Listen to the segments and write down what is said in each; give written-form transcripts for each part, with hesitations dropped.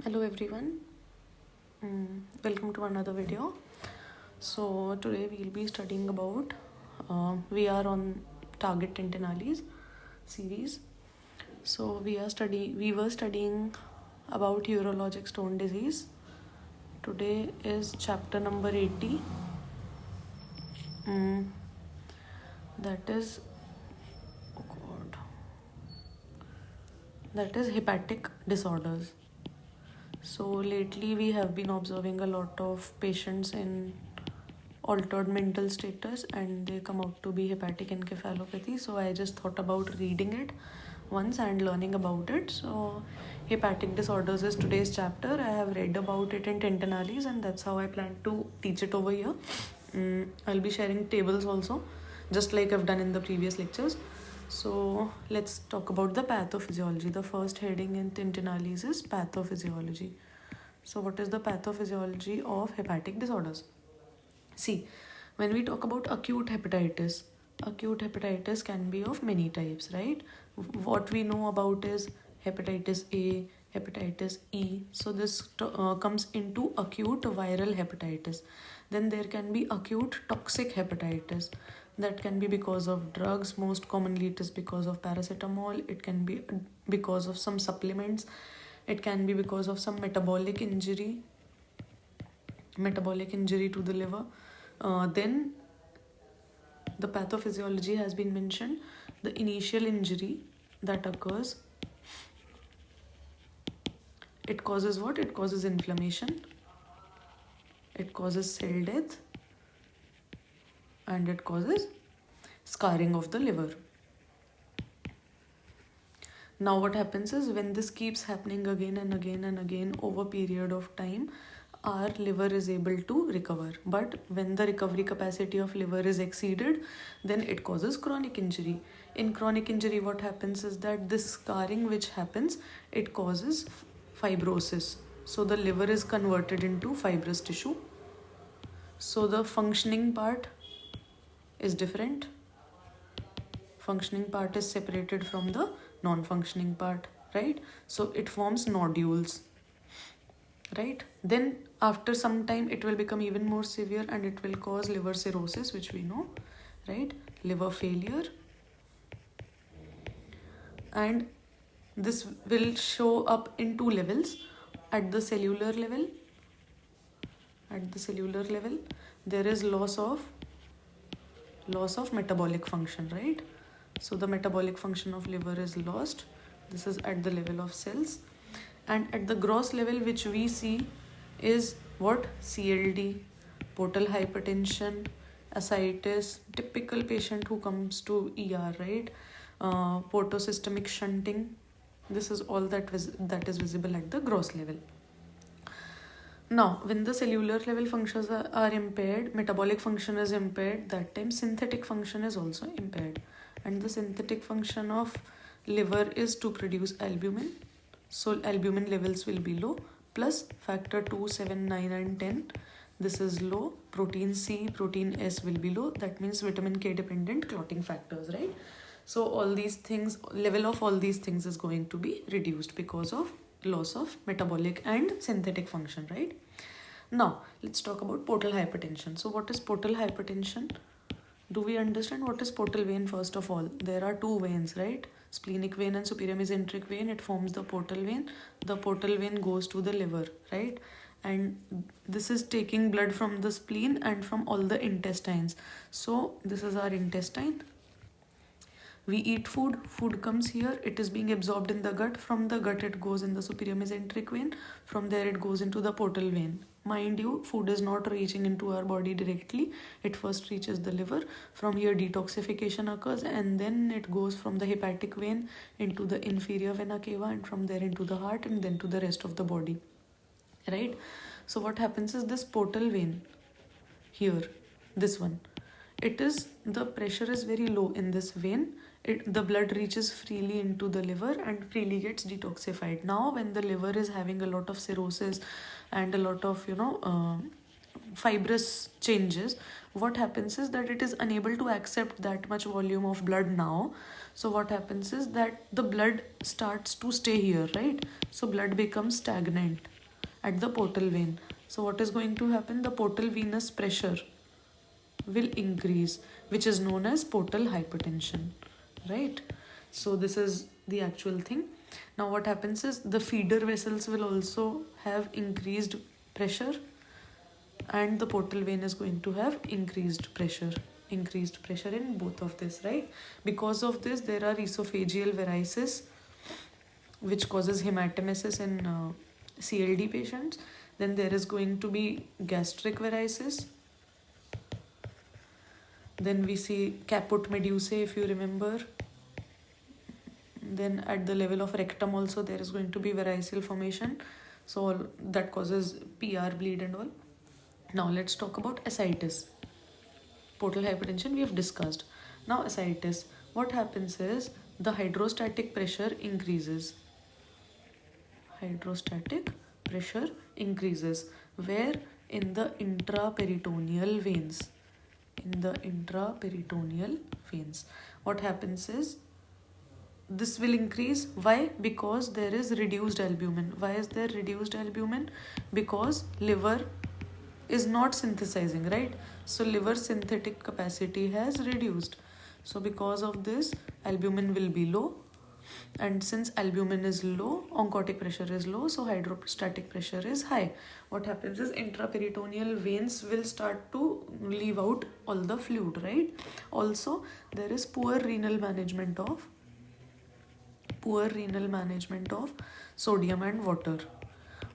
Hello everyone, welcome to another video. So today we'll be studying about we are on target Tintinalli's series. So we were studying about urologic stone disease. Today is chapter number 80. That is hepatic disorders. So lately we have been observing a lot of patients in altered mental status and they come out to be hepatic encephalopathy. So I just thought about reading it once and learning about it. So hepatic disorders is today's chapter. I have read about it in Tintinalli's and that's how I plan to teach it over here. I'll be sharing tables also, just like I've done in the previous lectures. So let's talk about the pathophysiology. The first heading in Tintinalli's is pathophysiology. So what is the pathophysiology of hepatic disorders? See, when we talk about acute hepatitis can be of many types, right? What we know about is hepatitis A, hepatitis E. So this comes into acute viral hepatitis. Then there can be acute toxic hepatitis. That can be because of drugs. Most commonly it is because of paracetamol. It can be because of some supplements. It can be because of some metabolic injury to the liver. Then the pathophysiology has been mentioned. The initial injury that occurs, it causes what? It causes inflammation, it causes cell death, and it causes scarring of the liver. Now what happens is when this keeps happening again and again and again over a period of time, our liver is able to recover. But when the recovery capacity of liver is exceeded, then it causes chronic injury. In chronic injury, what happens is that this scarring which happens, it causes fibrosis. So the liver is converted into fibrous tissue. So the functioning part is different. Functioning part is separated from the non-functioning part, right? So it forms nodules, right? Then after some time it will become even more severe and it will cause liver cirrhosis, which we know, right? Liver failure. And this will show up in two levels. At the cellular level, there is loss of metabolic function, right? So the metabolic function of liver is lost. This is at the level of cells. And at the gross level, which we see is what? CLD, portal hypertension, ascites, typical patient who comes to ER, right? Portosystemic shunting. This is all that is visible at the gross level. Now, when the cellular level functions are impaired, metabolic function is impaired, that time synthetic function is also impaired. And the synthetic function of liver is to produce albumin. So albumin levels will be low, plus factor 2, 7, 9 and 10. This is low. Protein C, protein S will be low. That means vitamin K dependent clotting factors, right? So all these things, level of all these things is going to be reduced because of loss of metabolic and synthetic function, right? Now let's talk about portal hypertension. So what is portal hypertension? Do we understand what is portal vein? First of all, there are two veins, right? Splenic vein and superior mesenteric vein. It forms the portal vein. The portal vein goes to the liver, right? And this is taking blood from the spleen and from all the intestines. So this is our intestine. We eat food comes here, it is being absorbed in the gut. From the gut it goes in the superior mesenteric vein. From there it goes into the portal vein. Mind you, food is not reaching into our body directly. It first reaches the liver. From here detoxification occurs and then it goes from the hepatic vein into the inferior vena cava and from there into the heart and then to the rest of the body, right? So what happens is this portal vein here, this one, the pressure is very low in this vein. The blood reaches freely into the liver and freely gets detoxified. Now when the liver is having a lot of cirrhosis and a lot of fibrous changes, what happens is that it is unable to accept that much volume of blood now. So what happens is that the blood starts to stay here, right? So blood becomes stagnant. at the portal vein. So what is going to happen? The portal venous pressure will increase, which is known as portal hypertension, right? So this is the actual thing. Now what happens is the feeder vessels will also have increased pressure, and the portal vein is going to have increased pressure in both of this, right? Because of this, there are esophageal varices, which causes hematemesis in CLD patients. Then there is going to be gastric varices. Then we see caput medusae, if you remember. Then at the level of rectum also there is going to be variceal formation. So that causes PR bleed and all. Now let's talk about ascites. Portal hypertension we have discussed. Now ascites. What happens is the hydrostatic pressure increases. Hydrostatic pressure increases. Where? In the intraperitoneal veins. In the intraperitoneal veins. What happens is this will increase. Why? Because there is reduced albumin. Why is there reduced albumin? Because liver is not synthesizing, right? So liver synthetic capacity has reduced. So because of this, albumin will be low. And since albumin is low, oncotic pressure is low, so hydrostatic pressure is high. What happens is intraperitoneal veins will start to leave out all the fluid, right? Also, there is poor renal management of sodium and water.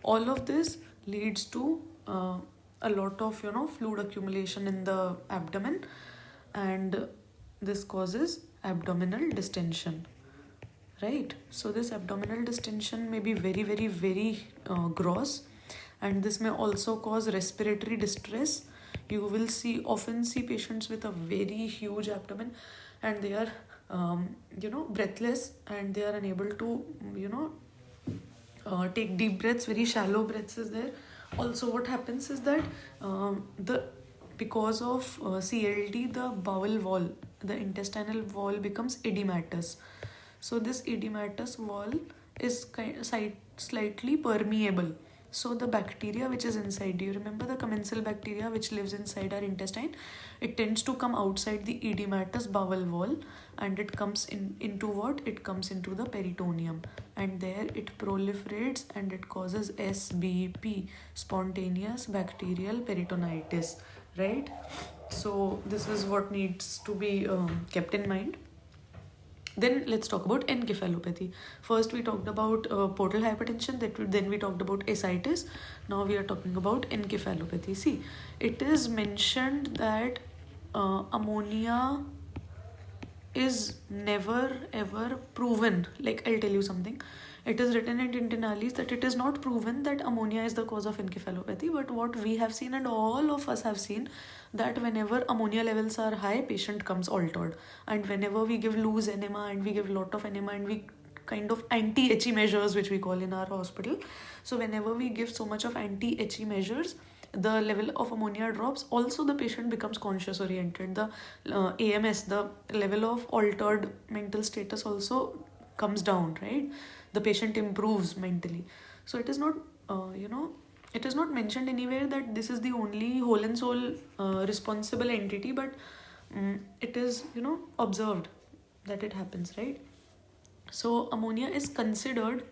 All of this leads to a lot of fluid accumulation in the abdomen, and this causes abdominal distension, right? So this abdominal distension may be very, very, very gross, and this may also cause respiratory distress. You will often see patients with a very huge abdomen, and they are breathless, and they are unable to take deep breaths. Very shallow breaths is there. Also what happens is that because of CLD, the bowel wall, the intestinal wall becomes edematous. So this edematous wall is slightly permeable. So the bacteria which is inside, do you remember the commensal bacteria which lives inside our intestine? It tends to come outside the edematous bowel wall, and it comes into what? It comes into the peritoneum, and there it proliferates and it causes SBP, spontaneous bacterial peritonitis, right? So this is what needs to be kept in mind. Then let's talk about encephalopathy. First we talked about portal hypertension, then we talked about ascites. Now we are talking about encephalopathy. See, it is mentioned that ammonia is never ever proven. Like, I'll tell you something. It is written in Tintinalli that it is not proven that ammonia is the cause of encephalopathy, but what we have seen, and all of us have seen, that whenever ammonia levels are high, patient comes altered. And whenever we give loose enema and we give lot of enema and we kind of anti-HE measures, which we call in our hospital. So whenever we give so much of anti-HE measures, the level of ammonia drops. Also the patient becomes conscious oriented. The AMS, the level of altered mental status, also comes down, right? The patient improves mentally. So it is not it is not mentioned anywhere that this is the only whole and soul responsible entity, but it is observed that it happens, right? So ammonia is considered,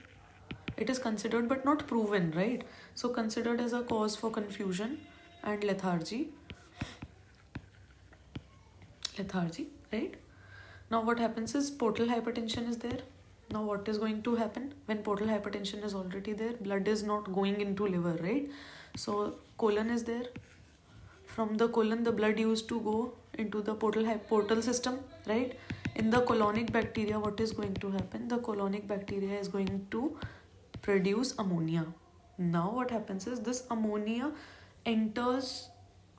it is considered but not proven, right? So considered as a cause for confusion and lethargy, right? Now what happens is portal hypertension is there. Now what is going to happen when portal hypertension is already there? Blood is not going into liver, right? So colon is there. From the colon, the blood used to go into the portal system, right? In the colonic bacteria, what is going to happen? The colonic bacteria is going to produce ammonia. Now what happens is this ammonia enters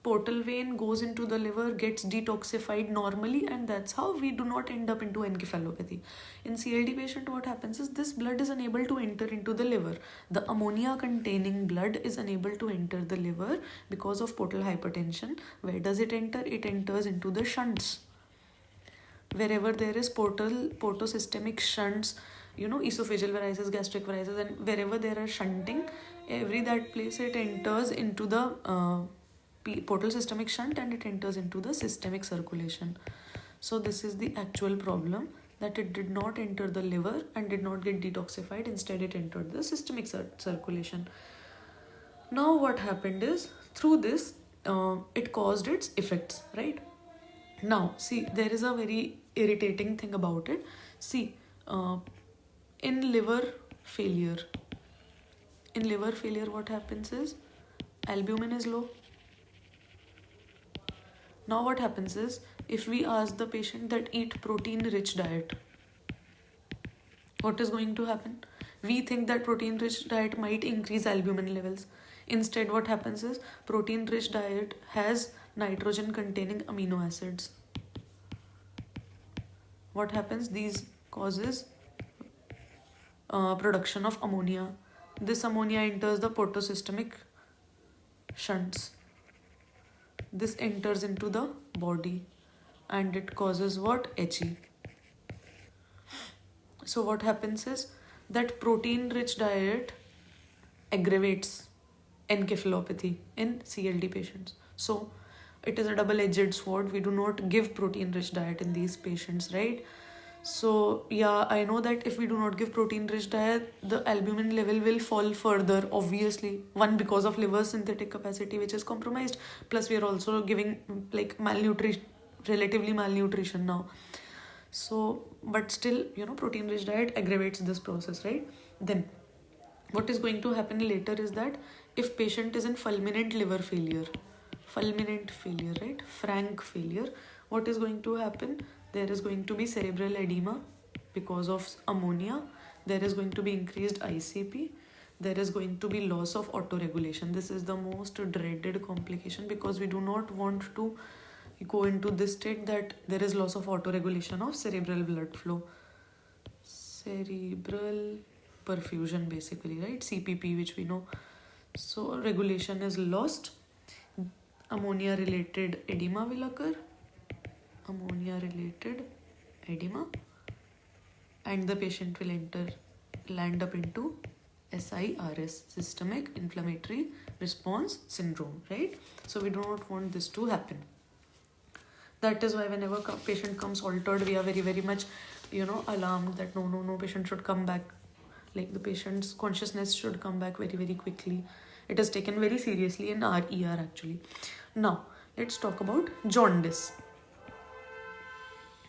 portal vein, goes into the liver, gets detoxified normally, and that's how we do not end up into encephalopathy. In CLD patient, what happens is this blood is unable to enter into the liver. The ammonia containing blood is unable to enter the liver because of portal hypertension. Where does it enter? It enters into the shunts. Wherever there is portosystemic shunts, esophageal varices, gastric varices, and wherever there are shunting, every that place it enters into the portal systemic shunt, and it enters into the systemic circulation. So this is the actual problem, that it did not enter the liver and did not get detoxified. Instead, it entered the systemic circulation. Now what happened is, through this, it caused its effects, right? Now, see, there is a very irritating thing about it. See, in liver failure, what happens is, albumin is low. Now what happens is, if we ask the patient that eat protein-rich diet, what is going to happen? We think that protein-rich diet might increase albumin levels. Instead, what happens is, protein-rich diet has nitrogen-containing amino acids. What happens? These causes production of ammonia. This ammonia enters the portosystemic shunts. This enters into the body, and it causes what? HE. So what happens is that protein-rich diet aggravates encephalopathy in CLD patients. So it is a double-edged sword. We do not give protein-rich diet in these patients, right? So yeah, I know that if we do not give protein-rich diet, the albumin level will fall further, obviously. One, because of liver synthetic capacity, which is compromised. Plus, we are also giving like relatively malnutrition now. So, but still, protein-rich diet aggravates this process, right? Then, what is going to happen later is that if patient is in fulminant liver failure, right? Frank failure, what is going to happen? There is going to be cerebral edema because of ammonia. There is going to be increased ICP. There is going to be loss of autoregulation. This is the most dreaded complication, because we do not want to go into this state that there is loss of autoregulation of cerebral blood flow. Cerebral perfusion, basically, right? CPP, which we know. So regulation is lost. Ammonia-related edema will occur. And the patient will land up into SIRS, systemic inflammatory response syndrome, right? So we do not want this to happen. That is why whenever patient comes altered, we are very, very much, alarmed that no, patient should come back. Like, the patient's consciousness should come back very, very quickly. It is taken very seriously in our ER, actually. Now, let's talk about jaundice.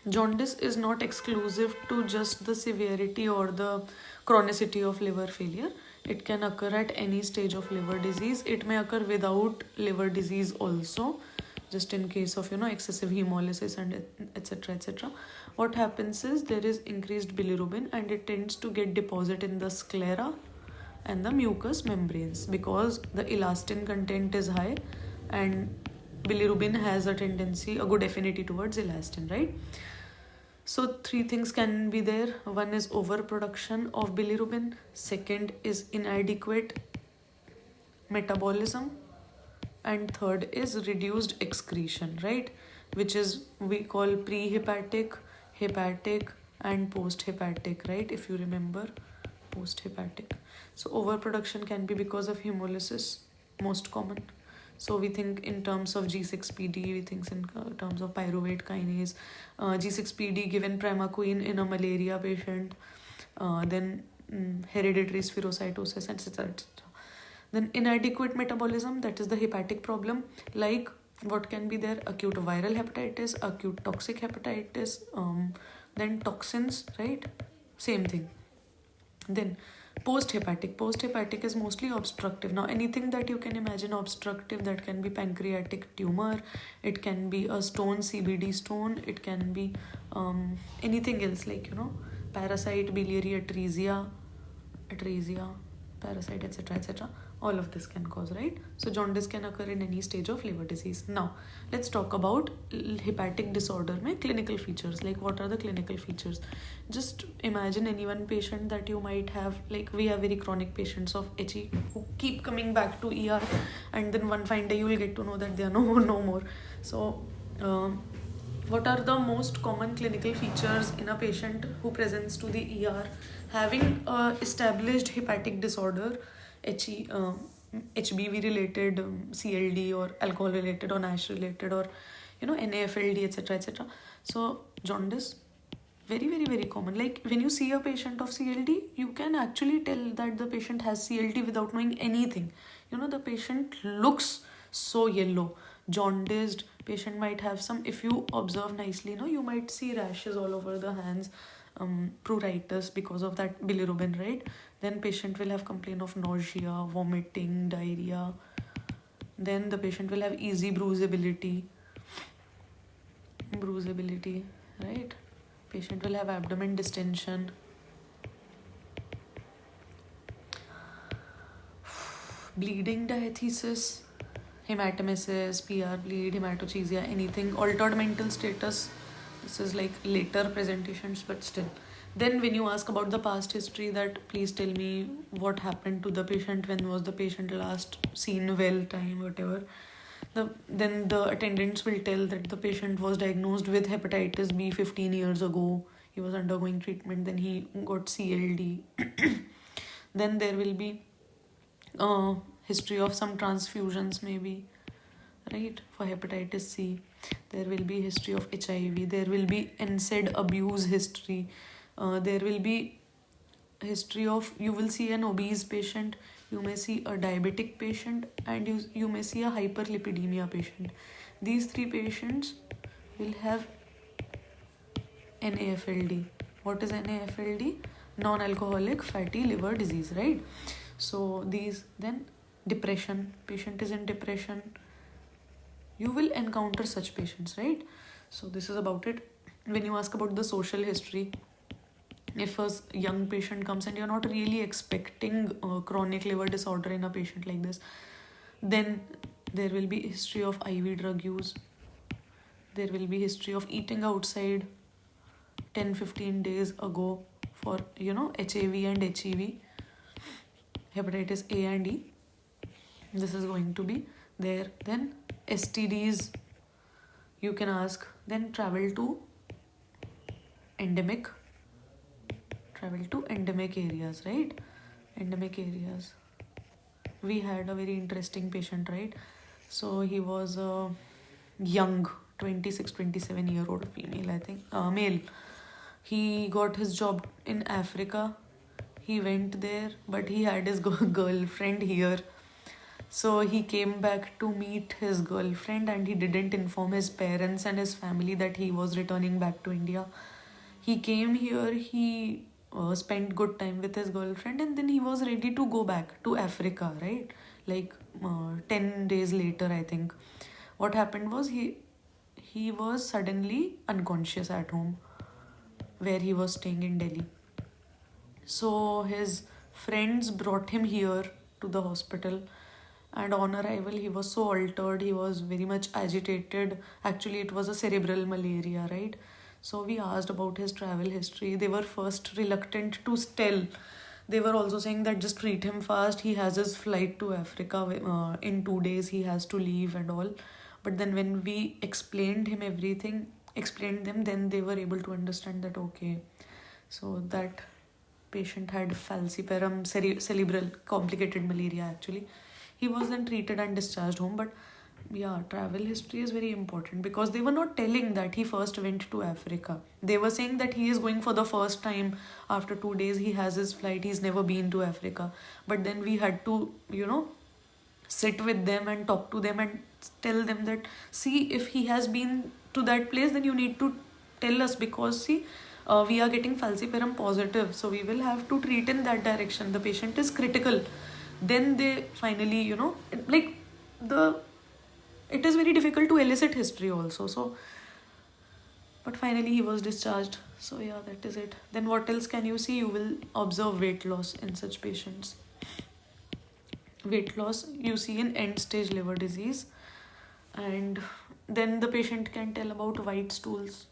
Jaundice is not exclusive to just the severity or the chronicity of liver failure. It can occur at any stage of liver disease. It may occur without liver disease also, just in case of, excessive hemolysis and etc. What happens is, there is increased bilirubin, and it tends to get deposit in the sclera and the mucous membranes, because the elastin content is high, and bilirubin has a good affinity towards elastin, right? So 3 things can be there. One is overproduction of bilirubin. Second is inadequate metabolism. And third is reduced excretion, right? Which is, we call pre-hepatic, hepatic, and post-hepatic, right? If you remember, post-hepatic. So overproduction can be because of hemolysis, most common. So we think in terms of G6PD, we think in terms of pyruvate kinase, G6PD given primaquine in a malaria patient, then hereditary spherocytosis, etc. Then inadequate metabolism, that is the hepatic problem. Like, what can be there? Acute viral hepatitis, acute toxic hepatitis, then toxins, right? Same thing. Then post-hepatic is mostly obstructive. Now, anything that you can imagine obstructive, that can be pancreatic tumor, it can be a stone, CBD stone, it can be anything else, like, parasite, biliary atresia, parasite, etc. All of this can cause, right? So jaundice can occur in any stage of liver disease. Now, let's talk about hepatic disorder mein clinical features. Like, what are the clinical features? Just imagine any one patient that you might have. Like, we have very chronic patients of HE who keep coming back to ER, and then one fine day you will get to know that they are no more. So What are the most common clinical features in a patient who presents to the ER having established hepatic disorder, HBV related, CLD, or alcohol related, or NASH related, or NAFLD, etc., etc. So jaundice, very very very common. Like when you see a patient of CLD, you can actually tell that the patient has CLD without knowing anything. The patient looks so yellow, jaundiced. Patient might have some, if you observe nicely, you might see rashes all over the hands, pruritus because of that bilirubin, right? Then patient will have complaint of nausea, vomiting, diarrhea. Then the patient will have easy bruisability, right? Patient will have abdomen distension, bleeding diathesis, hematemesis, PR bleed, hematochezia, anything, altered mental status. This is like later presentations, but still. Then when you ask about the past history, that please tell me what happened to the patient, when was the patient last seen well, time, whatever. Then the attendants will tell that the patient was diagnosed with hepatitis B 15 years ago. He was undergoing treatment, then he got CLD. Then there will be history of some transfusions maybe, right, for hepatitis C. There will be history of HIV. There will be NSAID abuse history. There will be history of, you will see an obese patient, you may see a diabetic patient, and you may see a hyperlipidemia patient. These three patients will have NAFLD. What is NAFLD? Non-alcoholic fatty liver disease, right? So these, then depression, patient is in depression. You will encounter such patients, right? So this is about it. When you ask about the social history, if a young patient comes and you're not really expecting chronic liver disorder in a patient like this, then there will be history of IV drug use. There will be history of eating outside 10-15 days ago for HAV and HEV, hepatitis A and E. This is going to be there. Then STDs you can ask. Then travel to endemic areas, right? Endemic areas. We had a very interesting patient, right? So he was a young 26-27-year-old female, I think, male. He got his job in Africa. He went there, but he had his girlfriend here. So he came back to meet his girlfriend, and he didn't inform his parents and his family that he was returning back to India. He came here, he spent good time with his girlfriend, and then he was ready to go back to Africa, right? Like 10 days later, I think. What happened was he was suddenly unconscious at home where he was staying in Delhi. So his friends brought him here to the hospital, and on arrival he was so altered, he was very much agitated. Actually it was a cerebral malaria, right? So we asked about his travel history. They were first reluctant to tell. They were also saying that just treat him fast, he has his flight to Africa in 2 days, he has to leave and all. But then when we explained them, then they were able to understand that okay, so that patient had falciparum cerebral, complicated malaria actually. He was then treated and discharged home. But yeah, travel history is very important, because they were not telling that he first went to Africa. They were saying that he is going for the first time. After 2 days he has his flight, he's never been to Africa. But then we had to sit with them and talk to them and tell them that, see, if he has been to that place, then you need to tell us, because see, we are getting falciparum positive, so we will have to treat in that direction. The patient is critical. Then they finally, it is very difficult to elicit history also. So, but finally he was discharged. So yeah, that is it. Then what else can you see? You will observe weight loss in such patients. Weight loss you see in end stage liver disease. And then the patient can tell about white stools.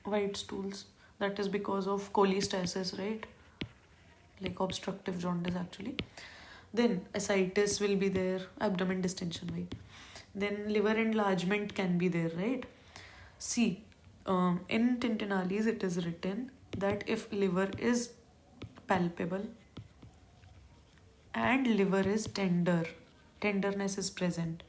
That is because of cholestasis, right? Like obstructive jaundice actually. Then ascites will be there, abdomen distension, right? Then liver enlargement can be there, right? See, in Tintinallis it is written that if liver is palpable and liver is tender, tenderness is present.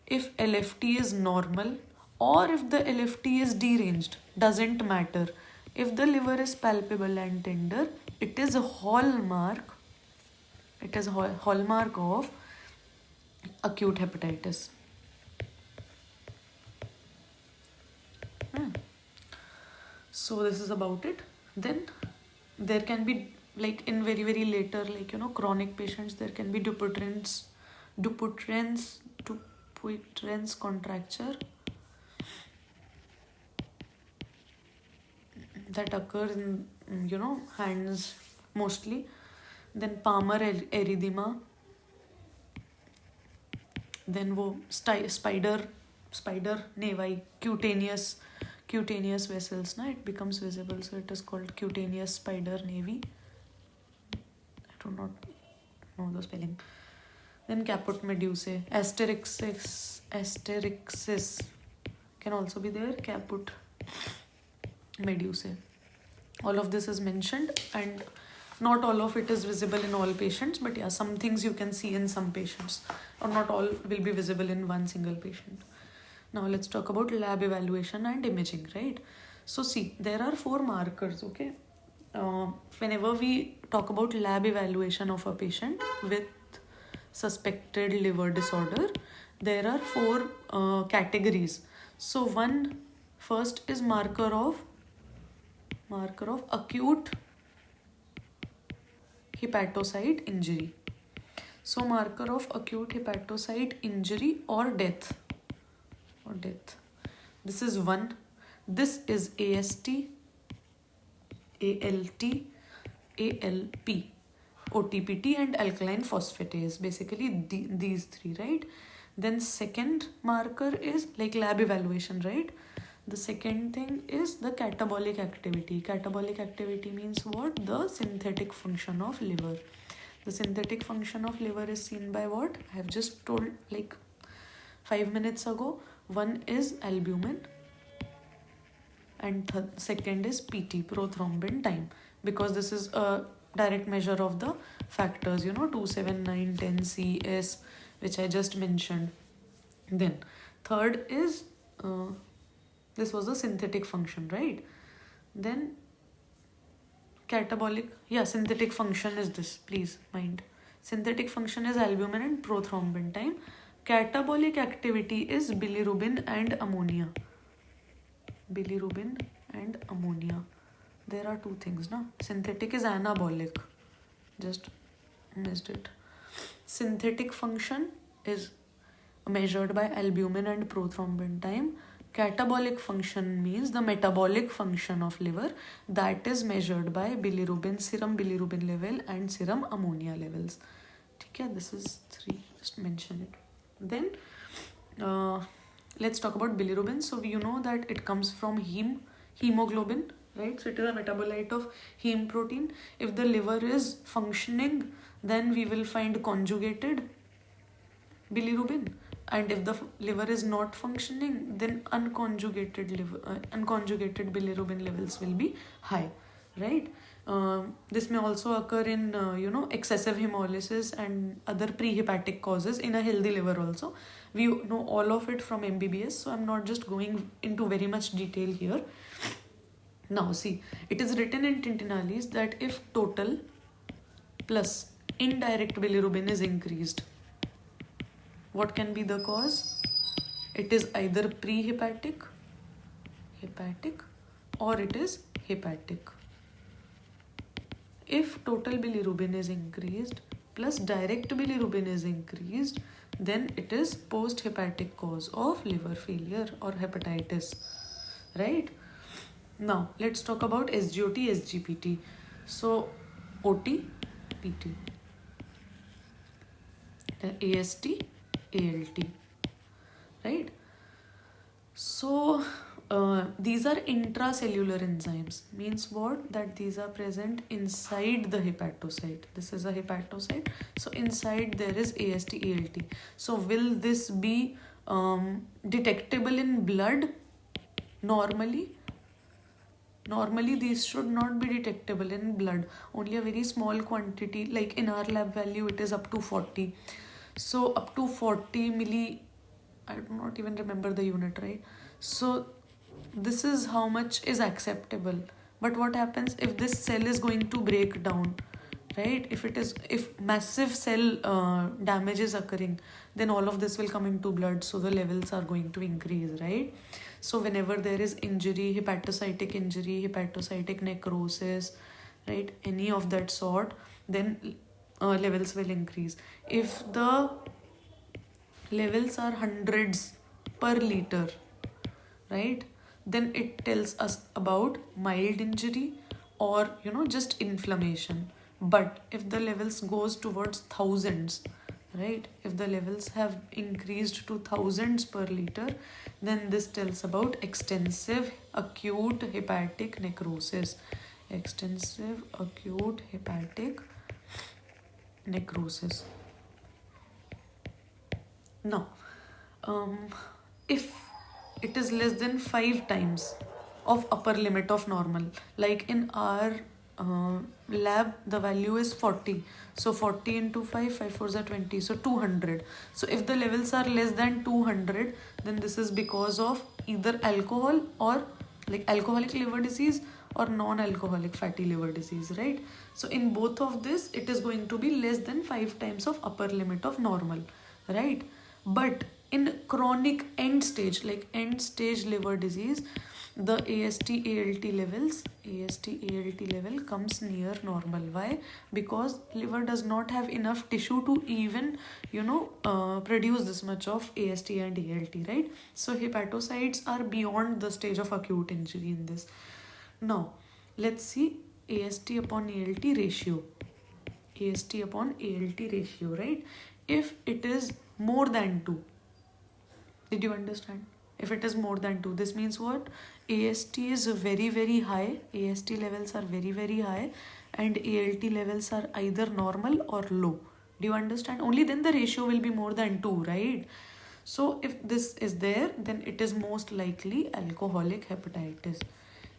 If LFT is normal or if the LFT is deranged, doesn't matter. If the liver is palpable and tender, it is a hallmark. It is a hallmark of acute hepatitis. So this is about it. Then there can be, like in very later, like chronic patients, there can be Dupuytren's contracture that occurs in hands mostly. Then Palmer erythema. Then wo spider nevi, cutaneous vessels, na, it becomes visible, so it is called cutaneous spider nevi. I do not know the spelling. Then caput medusae, asterixis can also be there, caput medusae. All of this is mentioned, and not all of it is visible in all patients, but yeah, some things you can see in some patients, or not all will be visible in one single patient. Now let's talk about lab evaluation and imaging, right? So see, there are 4 markers, okay? Whenever we talk about lab evaluation of a patient with suspected liver disorder, there are 4 categories. So first is marker of acute hepatocyte injury. So marker of acute hepatocyte injury or death. This is 1. This is AST, ALT, ALP, OTPT and alkaline phosphatase. Basically these 3, right? Then second marker is like lab evaluation, right? The second thing is the catabolic activity. Catabolic activity means what? The synthetic function of liver. The synthetic function of liver is seen by what? I have just told like 5 minutes ago. One is albumin and second is PT, prothrombin time, because this is a direct measure of the factors, 27910CS, which I just mentioned. Then third is this was the synthetic function, right? Then catabolic, synthetic function is this, please mind. Synthetic function is albumin and prothrombin time. Catabolic activity is bilirubin and ammonia. There are 2 things, na? Synthetic is anabolic. Just missed it. Synthetic function is measured by albumin and prothrombin time. Catabolic function means the metabolic function of liver, that is measured by bilirubin, serum bilirubin level and serum ammonia levels. Okay, this is 3, just mention it. Then let's talk about bilirubin. So you know that it comes from hemoglobin, right? So it is a metabolite of heme protein. If the liver is functioning, then we will find conjugated bilirubin, and if the liver is not functioning, then unconjugated bilirubin levels will be high, right? This may also occur in excessive hemolysis and other prehepatic causes in a healthy liver also. We know all of it from MBBS, so I'm not just going into very much detail here. Now see, it is written in Tintinallis that if total plus indirect bilirubin is increased, what can be the cause? It is either prehepatic, hepatic, or it is hepatic. If total bilirubin is increased plus direct bilirubin is increased, then it is post-hepatic cause of liver failure or hepatitis, right? Now let's talk about SGOT, SGPT. So OT, PT, AST, ALT, right? So these are intracellular enzymes. Means what? That these are present inside the hepatocyte. This is a hepatocyte. So inside there is AST, ALT. So will this be detectable in blood normally? Normally these should not be detectable in blood. Only a very small quantity, like in our lab value it is up to 40. So up to 40 milli, I do not even remember the unit, right? So this is how much is acceptable. But what happens if this cell is going to break down, right? If massive cell damage is occurring, then all of this will come into blood, so the levels are going to increase, right? So whenever there is injury, hepatocytic necrosis, right, any of that sort, then levels will increase. If the levels are hundreds per liter, right, then it tells us about mild injury or just inflammation. But if the levels goes towards thousands, right, if the levels have increased to thousands per liter, then this tells about extensive acute hepatic necrosis. Extensive acute hepatic necrosis. Now, if it is less than 5 times of upper limit of normal, like in our lab the value is 40, so 40 into 5, 5 fours are 20, so 200. So if the levels are less than 200, then this is because of either alcohol or like alcoholic liver disease or non-alcoholic fatty liver disease, right? So in both of this it is going to be less than 5 times of upper limit of normal, right? But in chronic end stage, like end stage liver disease, the AST ALT level comes near normal. Why? Because liver does not have enough tissue to even produce this much of AST and ALT, right? So hepatocytes are beyond the stage of acute injury in this. Now let's see AST upon ALT ratio. AST upon ALT ratio, right? If it is more than 2, did you understand? If it is more than 2, this means what? AST is very, very high. AST levels are very, very high, and ALT levels are either normal or low. Do you understand? Only then the ratio will be more than 2, right? So if this is there, then it is most likely alcoholic hepatitis.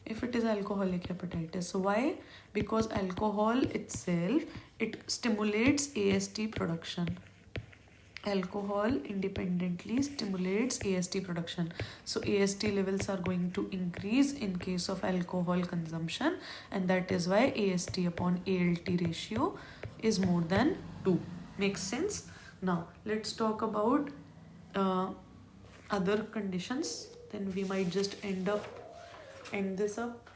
If it is alcoholic hepatitis, so why? Because alcohol itself, it stimulates AST production. Alcohol independently stimulates AST production. So AST levels are going to increase in case of alcohol consumption, and that is why AST upon ALT ratio is more than 2. Makes sense? Now let's talk about other conditions. Then we might just end this up.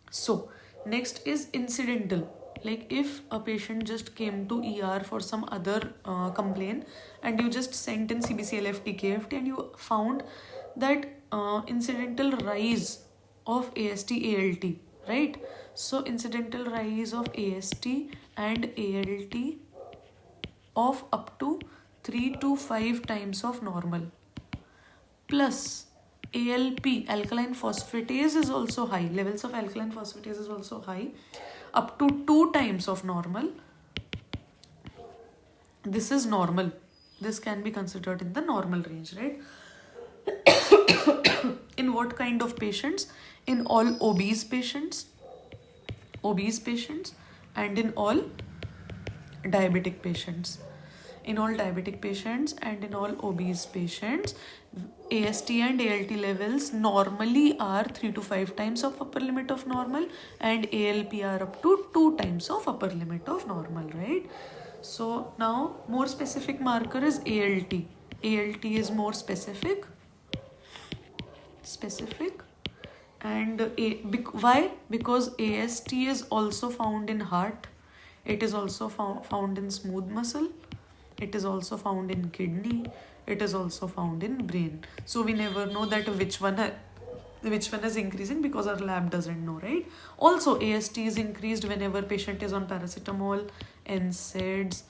So next is incidental. Like if a patient just came to ER for some other complaint, and you just sent in CBCLF, TKFT, and you found that incidental rise of AST, ALT, right? So incidental rise of AST and ALT of up to 3 to 5 times of normal, plus ALP, alkaline phosphatase, is also high. Levels of alkaline phosphatase is also high, up to 2 times of normal. This is normal. This can be considered in the normal range, right? In what kind of patients? In all obese patients, and in all diabetic patients. In all diabetic patients and in all obese patients, AST and ALT levels normally are 3 to 5 times of upper limit of normal, and ALP are up to 2 times of upper limit of normal, right? So now more specific marker is ALT. ALT is more specific, and why? Because AST is also found in heart, it is also found in smooth muscle, it is also found in kidney, it is also found in brain. So we never know that which one is increasing, because our lab doesn't know, right? Also AST is increased whenever patient is on paracetamol, NSAIDs,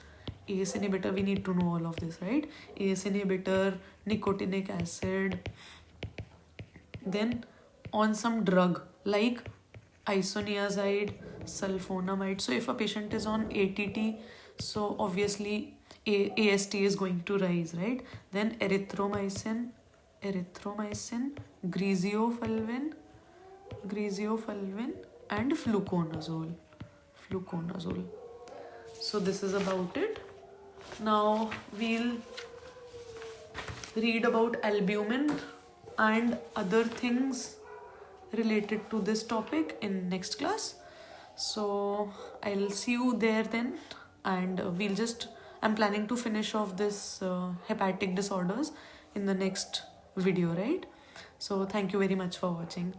ACE inhibitor. We need to know all of this, right? ACE inhibitor, nicotinic acid, then on some drug like isoniazid, sulfonamide. So if a patient is on ATT, so obviously AST is going to rise, right? Then erythromycin, griseofulvin, and fluconazole. So this is about it. Now we'll read about albumin and other things related to this topic in next class. So I'll see you there then, and I'm planning to finish off this hepatic disorders in the next video, right? So thank you very much for watching.